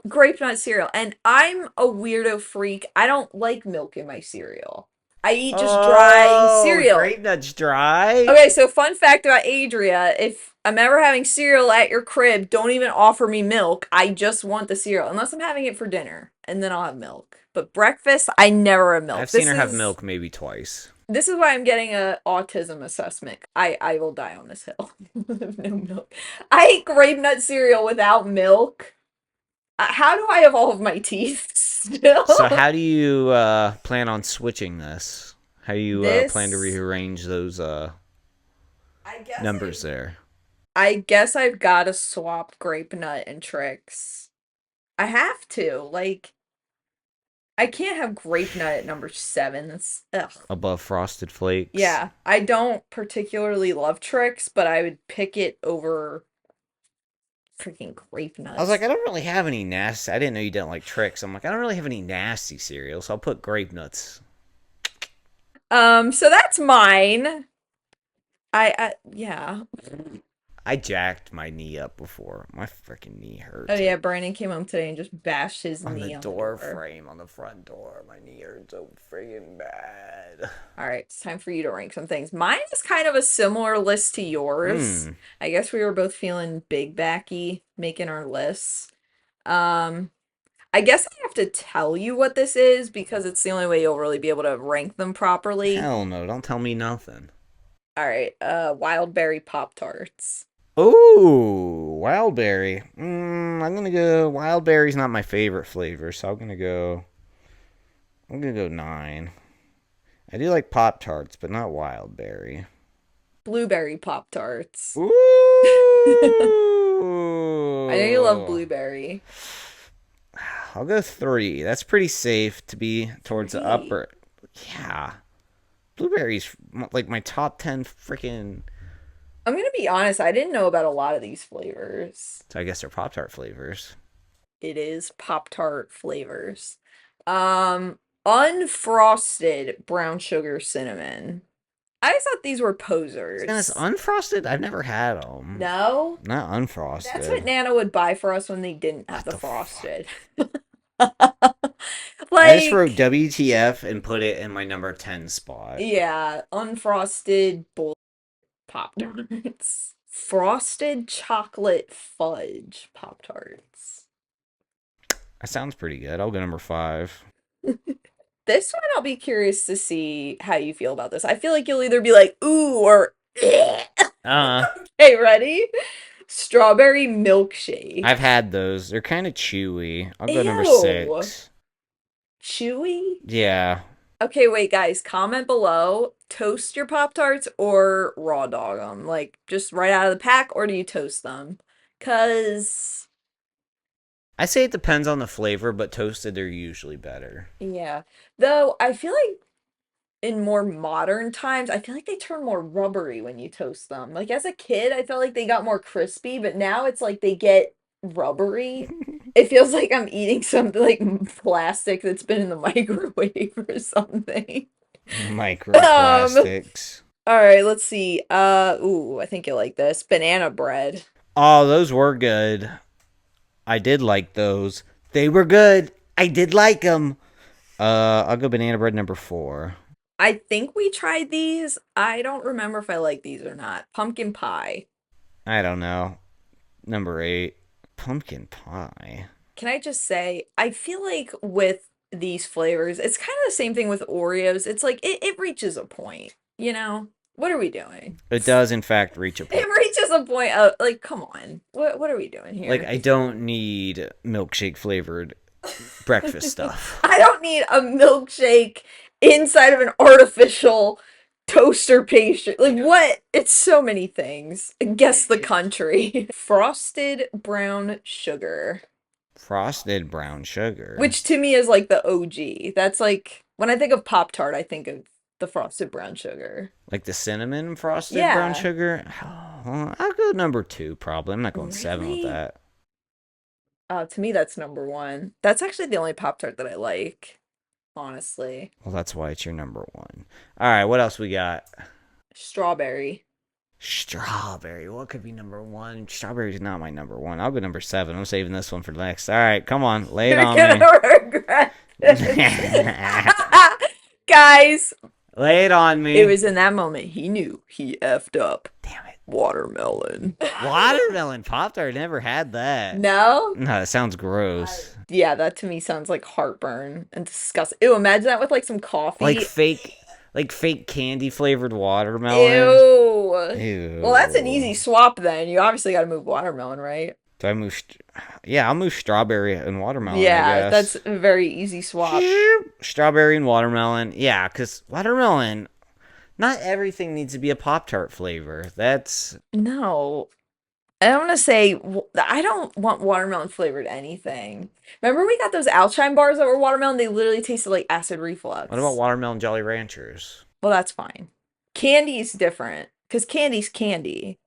Grape Nut cereal. And I'm a weirdo freak. I don't like milk in my cereal. I eat just dry cereal. Grape Nuts dry? Okay, so fun fact about Adria, if I'm ever having cereal at your crib, don't even offer me milk. I just want the cereal, unless I'm having it for dinner, and then I'll have milk. But breakfast, I never have milk. I've seen her have milk maybe twice. This is why I'm getting a autism assessment. I will die on this hill. No milk. I eat Grape Nut cereal without milk. How do I have all of my teeth still? So how do you plan on switching this? How do you plan to This- rearrange those I guess numbers there? I guess I've got to swap grape nut and tricks. I have to. Like, I can't have grape nut at number 7. That's ugh. Above Frosted Flakes? Yeah, I don't particularly love tricks, but I would pick it over freaking grape nuts. I was like, I don't really have any nasty. I didn't know you didn't like tricks. I'm like, I don't really have any nasty cereals, so I'll put grape nuts. So that's mine. Yeah. I jacked my knee up before. My freaking knee hurts. Oh yeah, Brandon came home today and just bashed his On knee the on door the door. frame on the front door. My knee hurts so freaking bad. All right, it's time for you to rank some things. Mine is kind of a similar list to yours. I guess we were both feeling big backy making our lists. I guess I have to tell you what this is because it's the only way you'll really be able to rank them properly. Hell no, don't tell me nothing. All right, wild berry Pop-Tarts. Ooh, wild berry. I'm gonna go. Wild berry's not my favorite flavor, so I'm gonna go 9. I do like Pop-Tarts, but not wild berry. Blueberry Pop-Tarts. Ooh. I know you love blueberry. I'll go 3. That's pretty safe to be towards the 3? upper. Yeah. Blueberries, like my top 10 freaking. I'm gonna be honest, I didn't know about a lot of these flavors. So I guess they're Pop-Tart flavors. It is Pop-Tart flavors. Unfrosted brown sugar cinnamon. I thought these were posers. And it's unfrosted? I've never had them. No? Not unfrosted. That's what Nana would buy for us when they didn't have the frosted. I just wrote WTF and put it in my number 10 spot. Yeah, unfrosted Pop-Tarts. Frosted chocolate fudge Pop-Tarts. That sounds pretty good. I'll go number 5. This one I'll be curious to see how you feel about this. I feel like you'll either be like, ooh, or eh. Okay, ready? Strawberry milkshake. I've had those. They're kind of chewy. I'll go number Ew. 6. Chewy? Yeah. Okay, wait, guys, comment below. Toast your Pop-Tarts or raw dog them? Like, just right out of the pack, or do you toast them? Because, I say it depends on the flavor, but toasted are usually better. yeah. Though, I feel like in more modern times, I feel like they turn more rubbery when you toast them. Like, as a kid, I felt like they got more crispy, but now it's like they get rubbery. It feels like I'm eating something like plastic that's been in the microwave or something. Microplastics. All right, let's see. Ooh, I think you'll like this. Banana bread. Oh, those were good. I did like those. They were good. I did like them. I'll go banana bread number 4. I think we tried these. I don't remember if I like these or not. Pumpkin pie. I don't know. Number 8. Pumpkin pie. Can I just say, I feel like with these flavors, it's kind of the same thing with Oreos. It's like, it reaches a point, you know? What are we doing? It does, in fact, reach a point. It reaches a point of, like, come on. What are we doing here? Like, I don't need milkshake flavored breakfast stuff. I don't need a milkshake inside of an artificial toaster pastry. Like, what? It's so many things. Guess the country. Frosted brown sugar. Frosted brown sugar. Which to me is like the OG. That's like, when I think of Pop-Tart, I think of the frosted brown sugar. Like the cinnamon frosted Yeah. brown sugar? Oh, I'll go number 2, probably. I'm not going 7 with Really? that. To me, that's number 1. That's actually the only Pop-Tart that I like, honestly. Well, that's why it's your number 1. All right, what else we got? Strawberry. Strawberry. What could be number 1? Strawberry's not my number 1. I'll go number 7. I'm saving this one for next. All right, come on. Lay it You're on gonna me. regret Guys, Lay it on me. it was in that moment he knew he effed up. Damn it. Watermelon. Watermelon Pop-Tart. Never had that. No? No, that sounds gross. Yeah, that to me sounds like heartburn and disgusting. Ew, imagine that with like some coffee. Like fake candy flavored watermelon. Ew. Ew. Well, that's an easy swap then. You obviously got to move watermelon, right? Do I move? Yeah, I'll move strawberry and watermelon. I Yeah, guess. that's a very easy swap. Strawberry and watermelon. Yeah, because watermelon. Not everything needs to be a Pop-Tart flavor. That's No. I want to say, I don't want watermelon flavored anything. Remember we got those Alshine bars that were watermelon? They literally tasted like acid reflux. what about watermelon Jolly Ranchers? Well, that's fine. Candy's different, because candy's candy.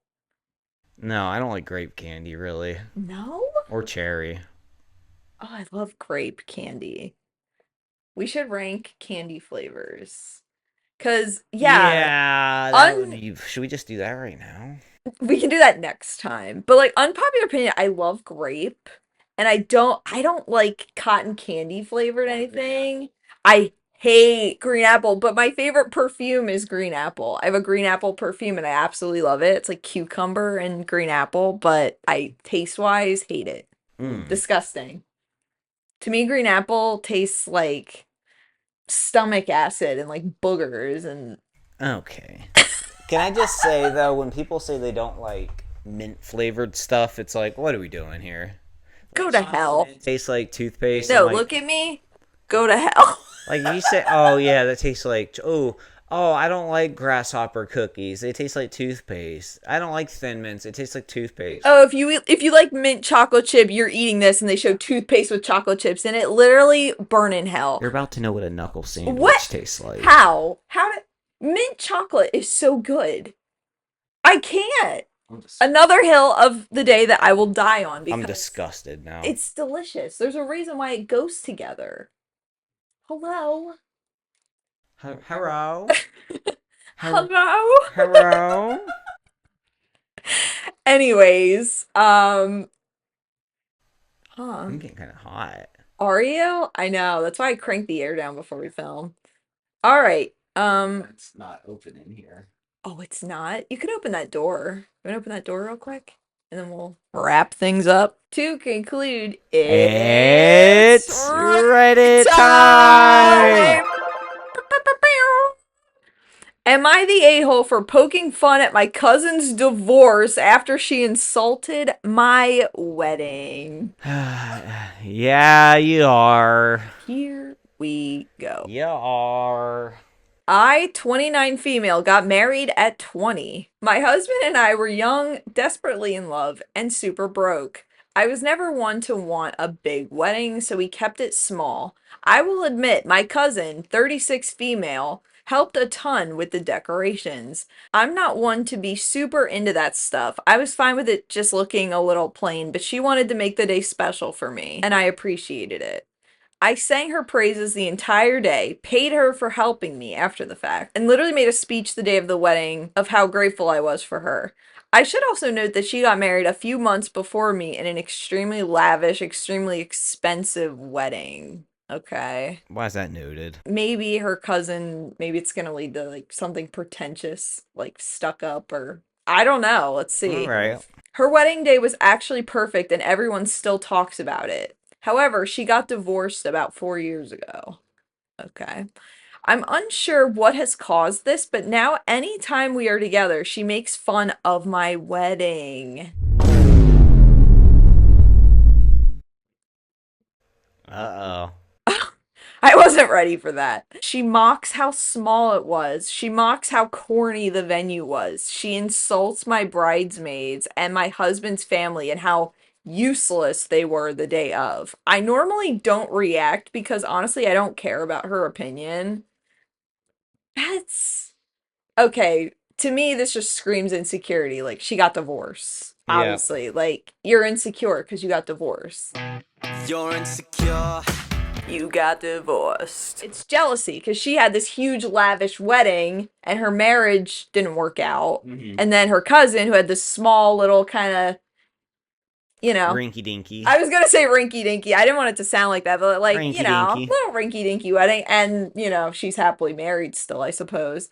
No, I don't like grape candy really, No? or cherry. Oh, I love grape candy. We should rank candy flavors. Because, Yeah, that would be. Should we just do that right now? we can do that next time. But like unpopular opinion, I love grape. And I don't like cotton candy flavored anything. I hate green apple, but my favorite perfume is green apple. I have a green apple perfume and I absolutely love it. It's like cucumber and green apple, but I taste wise hate it. Disgusting. To me, green apple tastes like stomach acid and like boogers and Okay. Can I just say though, when people say they don't like mint flavored stuff, it's like, what are we doing here? go to hell. It tastes like toothpaste. No, like, look at me. Go to hell. Like you say, oh yeah, that tastes like I don't like grasshopper cookies. They taste like toothpaste. I don't like Thin Mints. It tastes like toothpaste. Oh, if you like mint chocolate chip, you're eating this, and they show toothpaste with chocolate chips, and it literally burn in hell. You're about to know what a knuckle sandwich tastes like. How did mint chocolate is so good? I can't. Another hill of the day that I will die on because I'm disgusted now. it's delicious. There's a reason why it goes together. Hello. Hello. Hello. Hello. Anyways, I'm getting kind of hot. Are you? I know. That's why I cranked the air down before we film. All right. It's not open in here. Oh, it's not? You could open that door. You want to open that door real quick? And then we'll wrap things up. To conclude, it's Reddit time! Am I the a-hole for poking fun at my cousin's divorce after she insulted my wedding? Yeah, you are. Here we go. You are. I, 29 female, got married at 20. My husband and I were young, desperately in love, and super broke. I was never one to want a big wedding, so we kept it small. I will admit, my cousin, 36 female, helped a ton with the decorations. I'm not one to be super into that stuff. I was fine with it just looking a little plain, but she wanted to make the day special for me, and I appreciated it. I sang her praises the entire day, paid her for helping me after the fact, and literally made a speech the day of the wedding of how grateful I was for her. I should also note that she got married a few months before me in an extremely lavish, extremely expensive wedding. Okay. Why is that noted? Maybe her cousin, maybe it's gonna lead to like something pretentious, like stuck up or I don't know. Let's see. All right. Her wedding day was actually perfect and everyone still talks about it. However, she got divorced about 4 years ago. Okay. I'm unsure what has caused this, but now anytime we are together, she makes fun of my wedding. Uh-oh. I wasn't ready for that. She mocks how small it was. She mocks how corny the venue was. She insults my bridesmaids and my husband's family and how useless they were the day of. I normally don't react because honestly, I don't care about her opinion. That's okay. To me, this just screams insecurity. Like, she got divorced. Yeah. Obviously. Like, you're insecure because you got divorced. You're insecure. You got divorced. It's jealousy because she had this huge lavish wedding and her marriage didn't work out. Mm-hmm. And then her cousin, who had this small little kind of, you know, Rinky dinky. I was gonna say rinky dinky. I didn't want it to sound like that, but like, you know, Rinky-dinky. little rinky dinky wedding. And, you know, she's happily married still, I suppose.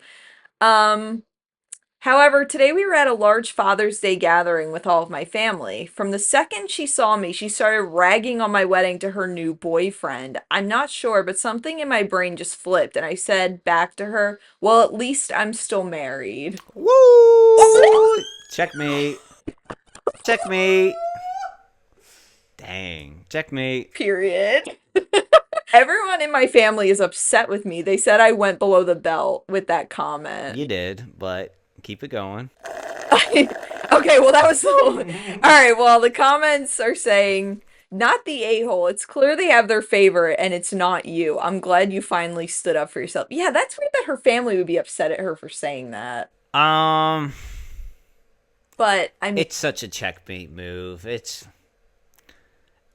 However, today we were at a large Father's Day gathering with all of my family. From the second she saw me, she started ragging on my wedding to her new boyfriend. I'm not sure, but something in my brain just flipped, and I said back to her, well, at least I'm still married. Woo! Checkmate. Checkmate. Dang. Checkmate. Period. Everyone in my family is upset with me. They said I went below the belt with that comment. You did, but keep it going. Okay, well, that was the whole... All right, well, the comments are saying, not the a-hole. It's clear they have their favorite, and it's not you. I'm glad you finally stood up for yourself. Yeah, that's weird that her family would be upset at her for saying that. But, I mean... It's such a checkmate move. It's...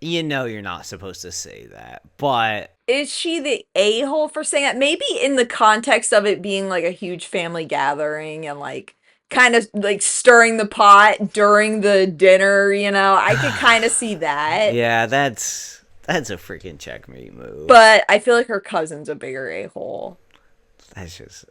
You know you're not supposed to say that, but... Is she the a-hole for saying that? Maybe in the context of it being, like, a huge family gathering and, like, kind of, like, stirring the pot during the dinner, you know? I could kind of see that. Yeah, that's a freaking checkmate move. But I feel like her cousin's a bigger a-hole. That's just...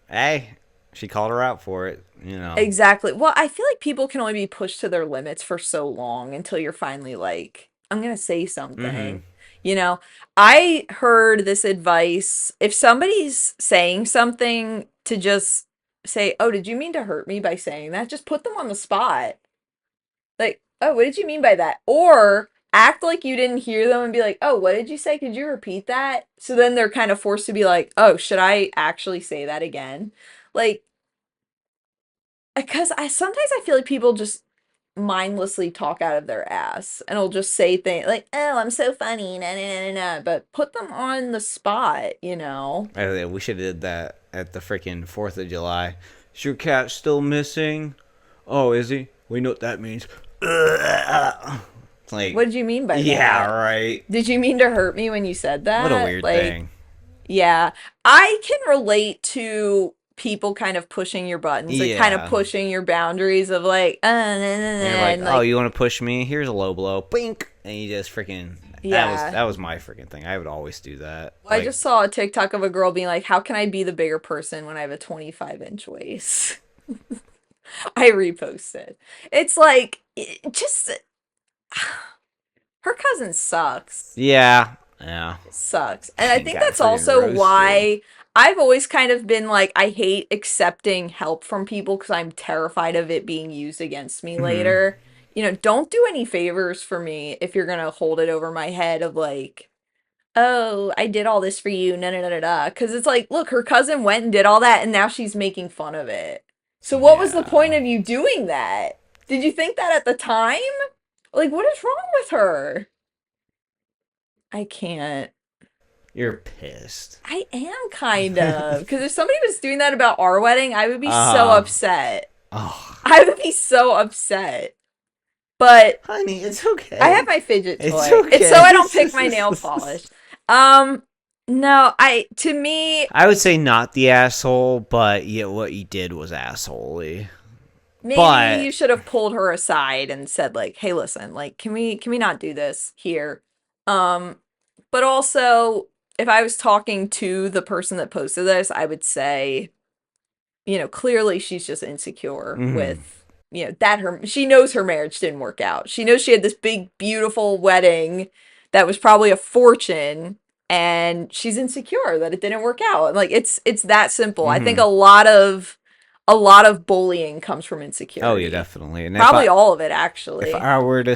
Hey, she called her out for it, you know. Exactly. Well, I feel like people can only be pushed to their limits for so long until you're finally like, I'm going to say something. Mm-hmm. You know, I heard this advice. If somebody's saying something, to just say, oh, did you mean to hurt me by saying that? Just put them on the spot. Like, oh, what did you mean by that? Or act like you didn't hear them and be like, oh, what did you say? Could you repeat that? So then they're kind of forced to be like, oh, should I actually say that again? Like, because sometimes I feel like people just mindlessly talk out of their ass and will just say things like, oh, I'm so funny, nah, nah, nah, nah, but put them on the spot, you know? We should have did that at the freaking 4th of July. Is your cat still missing? Oh, is he? We know what that means. Like, what did you mean by that? Yeah, right. Did you mean to hurt me when you said that? What a weird thing. Yeah. I can relate to people kind of pushing your buttons, like kind of pushing your boundaries of like, nah, nah, nah, and you're like, oh, you want to push me? Here's a low blow, bink, and you just freaking. Yeah, that was my freaking thing. I would always do that. Well, I just saw a TikTok of a girl being like, how can I be the bigger person when I have a 25-inch waist? I reposted. It's like, just her cousin sucks. Yeah. Sucks. And I think that's also why I've always kind of been like, I hate accepting help from people because I'm terrified of it being used against me later. You know, don't do any favors for me if you're gonna hold it over my head of like, oh, I did all this for you, nah. Because it's like, look, her cousin went and did all that, and now she's making fun of it. So what was the point of you doing that? Did you think that at the time? Like, what is wrong with her? I can't. You're pissed. I am kind of. Because if somebody was doing that about our wedding, I would be so upset. Oh. I would be so upset. But honey, it's okay. I have my fidget toy. It's okay. It's so I don't pick my nail polish. No, to me, I would say not the asshole, but yeah, what you did was assholey. Maybe you should have pulled her aside and said like, "Hey, listen, like, can we not do this here?" But also, if I was talking to the person that posted this, I would say, you know, clearly she's just insecure with, you know, that she knows her marriage didn't work out. She knows she had this big, beautiful wedding that was probably a fortune, and she's insecure that it didn't work out. Like, it's that simple. I think a lot of bullying comes from insecurity. Oh yeah, definitely. And probably all of it, actually. If I were to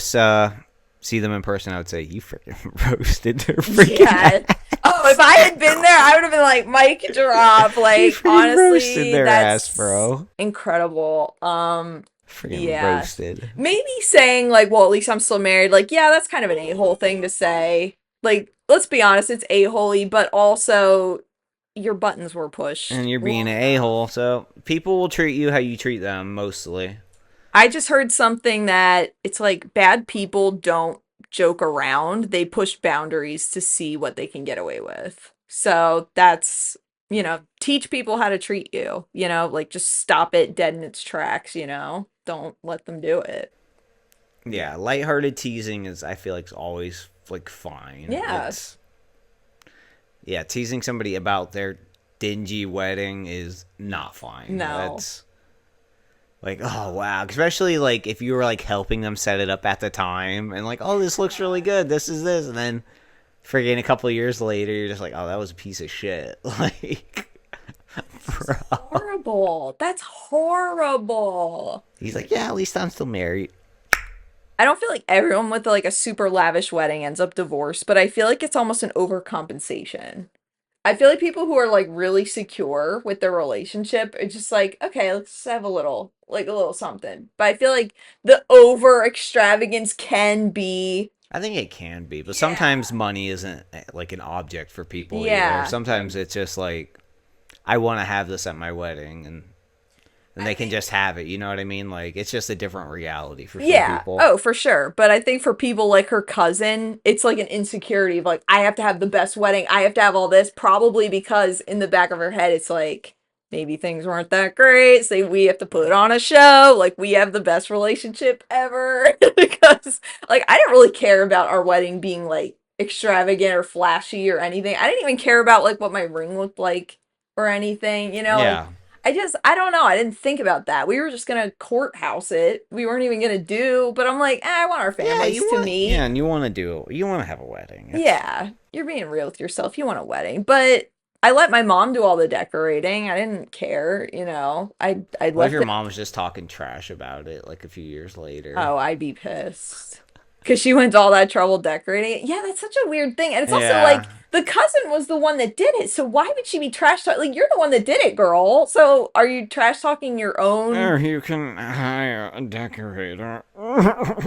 see them in person, I would say, you freaking roasted their freaking ass. Oh, if I had been there, I would have been like, mic drop. Like, honestly, roasted their that's ass, bro. Incredible. Freaking roasted. Maybe saying like, well, at least I'm still married. Like, yeah, that's kind of an a-hole thing to say. Like, let's be honest, it's a-holey, but also your buttons were pushed. And you're being an a-hole, so people will treat you how you treat them, mostly. I just heard something that it's like bad people don't joke around. They push boundaries to see what they can get away with. So that's, you know, teach people how to treat you, you know, like just stop it dead in its tracks, you know, don't let them do it. Yeah, lighthearted teasing is, I feel like, is always like fine. Yeah. Yeah, teasing somebody about their dingy wedding is not fine. No. That's like, oh, wow. Especially, like, if you were, like, helping them set it up at the time. And, like, oh, this looks really good. This is this. And then, friggin' a couple of years later, you're just like, oh, that was a piece of shit. Like, bro. That's horrible. That's horrible. He's like, yeah, at least I'm still married. I don't feel like everyone with like a super lavish wedding ends up divorced, but I feel like it's almost an overcompensation. I feel like people who are like really secure with their relationship are just like, okay, let's have a little something. But I feel like the over extravagance can be. I think it can be, but sometimes money isn't like an object for people Yeah. either. Sometimes it's just like, I want to have this at my wedding, and they can just have it. You know what I mean? Like, it's just a different reality for some people. Oh, for sure. But I think for people like her cousin, it's like an insecurity of like, I have to have the best wedding. I have to have all this. Probably because in the back of her head, it's like, maybe things weren't that great. So we have to put on a show. Like, we have the best relationship ever. Because, like, I didn't really care about our wedding being like extravagant or flashy or anything. I didn't even care about like what my ring looked like or anything, you know? Yeah. I don't know. I didn't think about that. We were just gonna courthouse it. We weren't even gonna do, but I'm like, I want our families to meet. Yeah, and you want to have a wedding. Yeah, you're being real with yourself. You want a wedding, but I let my mom do all the decorating. I didn't care, you know. I What left if your it. mom was just talking trash about it like a few years later? Oh, I'd be pissed. Because she went to all that trouble decorating it. Yeah, that's such a weird thing. And it's also like, the cousin was the one that did it. So why would she be trash talking? Like, you're the one that did it, girl. So are you trash talking your own? Or you can hire a decorator.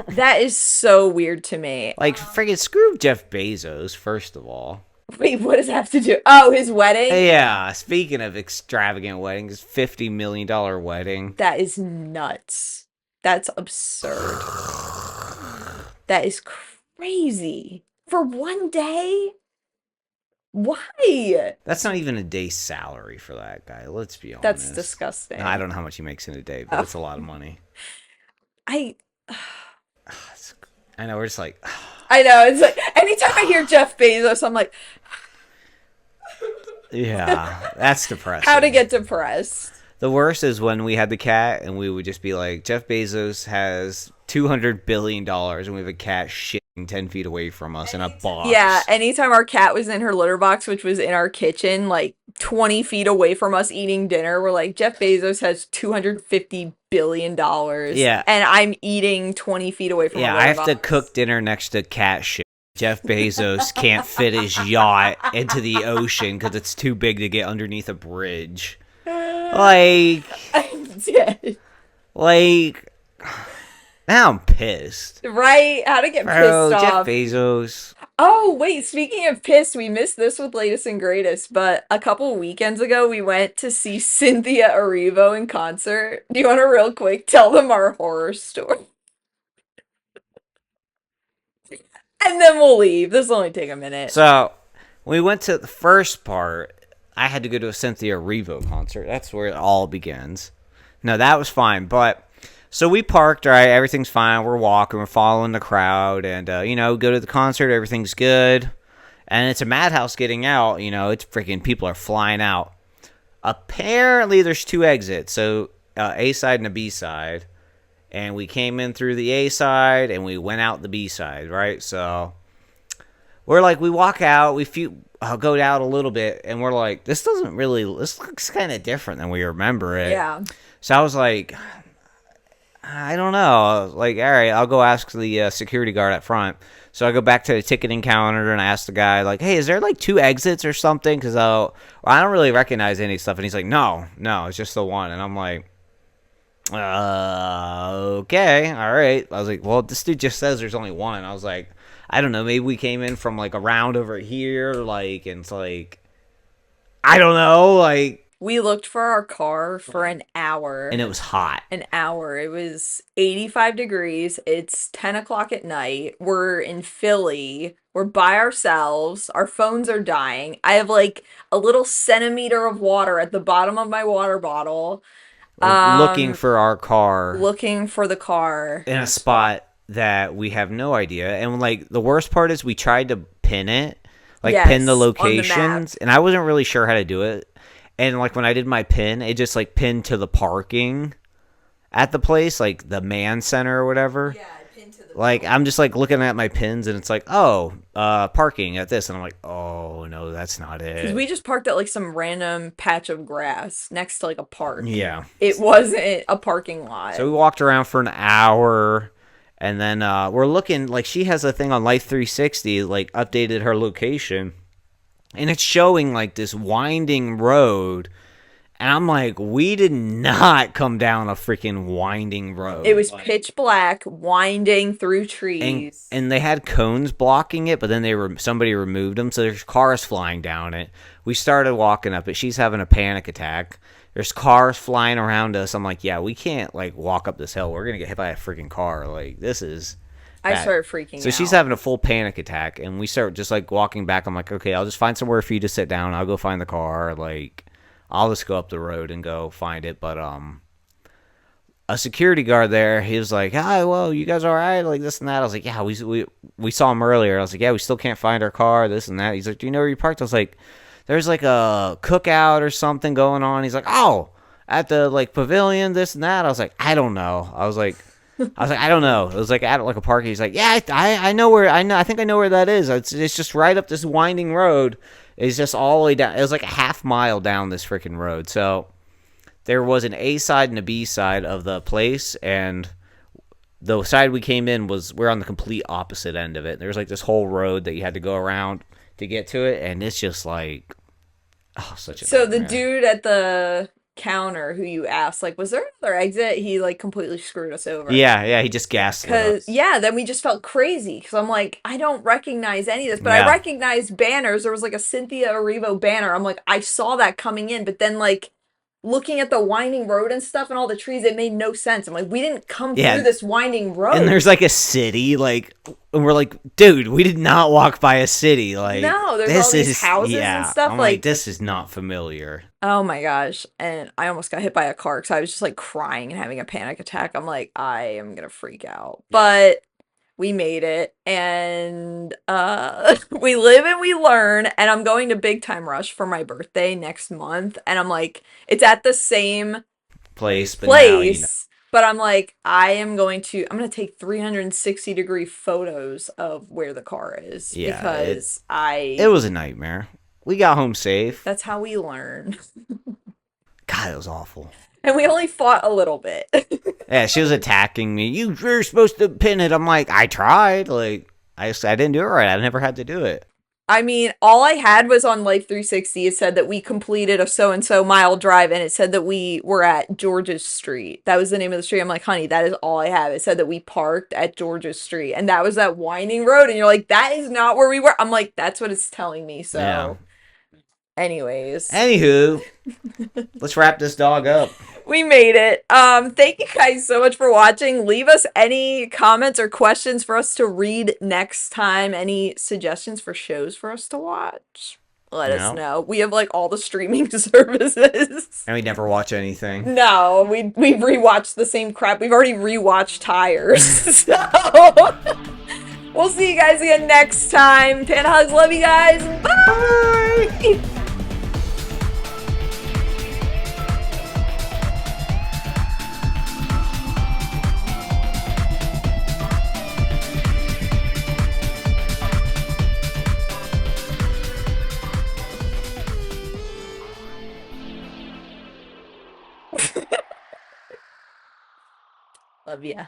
That is so weird to me. Like, friggin' screw Jeff Bezos, first of all. Wait, what does that have to do? Oh, his wedding? Yeah, speaking of extravagant weddings, $50 million wedding. That is nuts. That's absurd. That is crazy. For one day? Why? That's not even a day's salary for that guy, let's be honest. That's disgusting. I don't know how much he makes in a day, but it's a lot of money. I know, we're just like... I know, it's like, anytime I hear Jeff Bezos, I'm like... Yeah, that's depressing. How to get depressed. The worst is when we had the cat and we would just be like, Jeff Bezos has $200 billion and we have a cat shitting 10 feet away from us in a box. Yeah, anytime our cat was in her litter box, which was in our kitchen, like 20 feet away from us eating dinner, we're like, Jeff Bezos has $250 billion. Yeah. And I'm eating 20 feet away from Yeah, her I litter have to box. cook dinner next to cat shit. Jeff Bezos can't fit his yacht into the ocean because it's too big to get underneath a bridge. Like, I'm dead. Like, now I'm pissed. Right? How to get Bro, pissed Jeff off. Bezos. Oh, wait, speaking of pissed, we missed this with Latest and Greatest, but a couple weekends ago, we went to see Cynthia Erivo in concert. Do you want to real quick tell them our horror story? And then we'll leave. This will only take a minute. So, when we went to the first part, I had to go to a Cynthia Erivo concert. That's where it all begins. No, that was fine, but... So we parked, right? Everything's fine. We're walking. We're following the crowd. And, go to the concert. Everything's good. And it's a madhouse getting out. It's freaking people are flying out. Apparently, there's two exits. So, A side and a B side. And we came in through the A side and we went out the B side, right? So, we're like, we walk out. We go out a little bit. And we're like, this looks kind of different than we remember it. Yeah. So, I was like... I don't know. Like, all right, I'll go ask the security guard up front. So I go back to the ticketing counter and I ask the guy, like, hey, is there like two exits or something? Because I don't really recognize any stuff. And he's like, no, it's just the one. And I'm like, okay, all right. I was like, well, this dude just says there's only one. I was like, I don't know. Maybe we came in from like around over here, like, and it's like, I don't know, like. We looked for our car for an hour. And it was hot. An hour. It was 85 degrees. It's 10 o'clock at night. We're in Philly. We're by ourselves. Our phones are dying. I have like a little centimeter of water at the bottom of my water bottle. We're looking for our car. Looking for the car. In a spot that we have no idea. And like the worst part is we tried to pin it. Like pin the locations. And I wasn't really sure how to do it. And, like, when I did my pin, it just, like, pinned to the parking at the place, like, the man center or whatever. Yeah, it pinned to the... Like, I'm just, like, looking at my pins, and it's like, oh, parking at this. And I'm like, oh, no, that's not it. Because we just parked at, like, some random patch of grass next to, like, a park. Yeah. It wasn't a parking lot. So we walked around for an hour, And then we're looking, like, she has a thing on Life 360, like, updated her location. And it's showing, like, this winding road. And I'm like, we did not come down a freaking winding road. It was pitch black, winding through trees. And they had cones blocking it, but then somebody removed them, so there's cars flying down it. We started walking up it. She's having a panic attack. There's cars flying around us. I'm like, yeah, we can't, like, walk up this hill. We're going to get hit by a freaking car. Like, this is bad. I started freaking out. So she's having a full panic attack, and we start just, like, walking back. I'm like, okay, I'll just find somewhere for you to sit down. I'll go find the car. Like, I'll just go up the road and go find it. But a security guard there, he was like, hi, well, you guys all right? Like, this and that. I was like, yeah, we saw him earlier. I was like, yeah, we still can't find our car, this and that. He's like, do you know where you parked? I was like, there's, like, a cookout or something going on. He's like, oh, at the, like, pavilion, this and that. I was like, I don't know. I was like, I don't know. It was, like, at, like, a park. He's like, yeah, I know where, I think I know where that is. It's just right up this winding road. It's just all the way down. It was like a half mile down this freaking road. So there was an A side and a B side of the place, and the side we came in we're on the complete opposite end of it. There's like this whole road that you had to go around to get to it, and it's just like, oh, such a So nightmare. the dude at the counter who you asked, like, was there another exit? He, like, completely screwed us over. Yeah, he just gassed us. Yeah, then we just felt crazy because I'm like, I don't recognize any of this, but I recognized banners. There was like a Cynthia Erivo banner. I'm like, I saw that coming in, but then, like, looking at the winding road and stuff and all the trees, it made no sense. I'm like, we didn't come through this winding road. And there's like a city, like, and we're like, dude, we did not walk by a city. Like, no, there's all these houses and stuff. I'm like, this is not familiar. Oh my gosh. And I almost got hit by a car because I was just like crying and having a panic attack. I'm like, I am gonna freak out. But we made it, and we live and we learn, and I'm going to Big Time Rush for my birthday next month, and I'm like, it's at the same place, but I'm like, I'm gonna take 360-degree photos of where the car is, because it was a nightmare. We got home safe. That's how we learn. God, it was awful. And we only fought a little bit. Yeah, she was attacking me. You're supposed to pin it. I'm like, I tried. Like, I didn't do it right. I never had to do it. I mean, all I had was on Life 360. It said that we completed a so-and-so mile drive, and it said that we were at George's Street. That was the name of the street. I'm like, honey, that is all I have. It said that we parked at George's Street, and that was that winding road. And you're like, that is not where we were. I'm like, that's what it's telling me. So, yeah. Anywho, let's wrap this dog up. We made it. Thank you guys so much for watching. Leave us any comments or questions for us to read next time. Any suggestions for shows for us to watch? Let us know. We have like all the streaming services. And we never watch anything. No, we rewatch the same crap. We've already rewatched Tires. So we'll see you guys again next time. Panda hugs. Love you guys. Bye. Love ya.